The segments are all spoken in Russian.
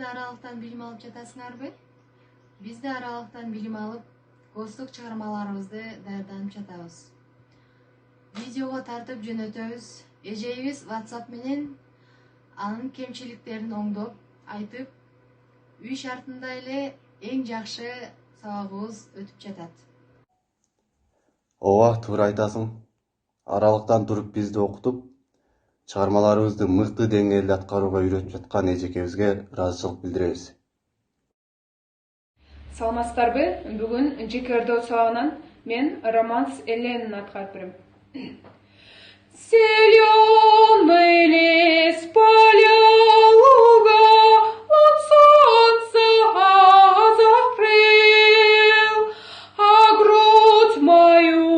да аралыктан билим алып жатасыңарбы? Биз да аралыктан билим алып, гостук чыгармаларыбызды даярданып жатабыз. Видеого тартып жөнөтөбүз. Эжейибиз WhatsApp менен анын кемчиликтерин оңдоп айтып, үй шартында эле эң жакшы сабагыбыз өтүп жатат. Ооба, туура айтасың. Аралыктан туруп бизди окутуп, чыгармаларыбызды мыкты деңгээлде аткарууга үйрөтүп жаткан эжекебизге ыраазычылык билдиребиз. Саламатсыздарбы? Бүгүн ЖКРД сабагынан мен романс Эленаны аткарып берем. Зеленый лес, поля, луга, от солнца закрыл, а грудь мою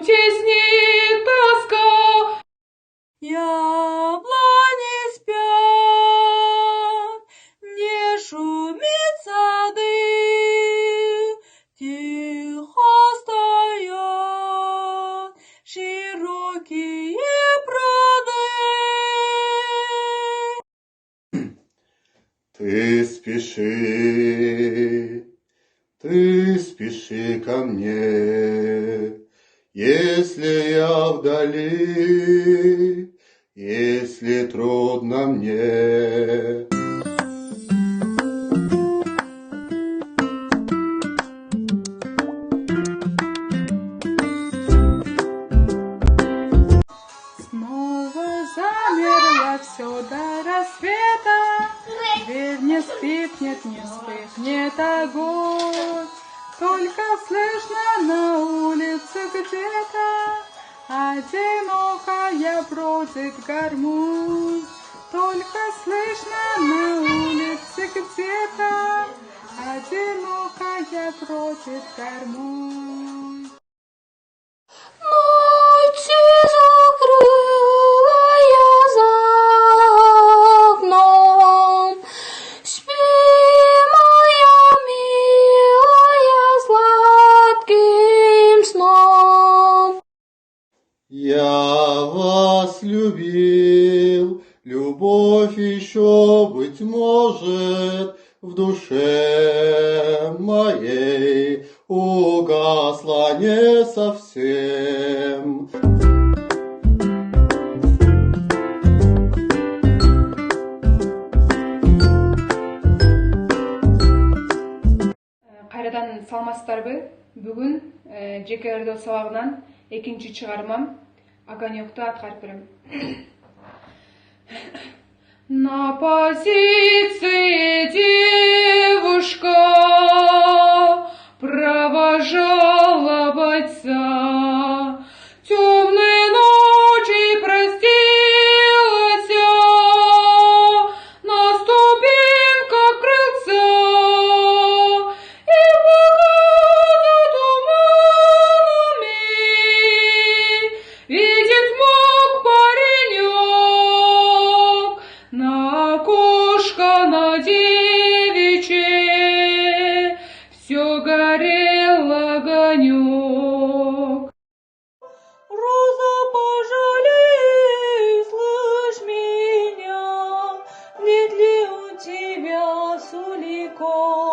теснит тоска. Яблони спят, не шумит сады, тихо стоят широкие пруды. Ты спеши ко мне, если я вдали, если трудно мне. Снова замерло все до рассвета, дверь не скрипнет, не вспыхнет огонь, только слышно на улице где-то одинокая бродит гармонь, только слышно на улице где-то одинокая бродит гармонь. Ночь закрыла я за окном, спи, моя милая, сладким сном. Я вас любил, любовь еще, быть может, в душе моей угасла не совсем. Кайрадан саламатсыздарбы? Бүгүн ЖКРД сабагынан экинчи чыгармам Огонёкту аткарып берем. На позиции девушка провожала бойца, темной ночи простилась на ступеньках крыльца, и погода туманами видит мог паренек, на окошко на девичье все горел огонек. Роза, пожалей, слышь меня, нет ли у тебя сулика?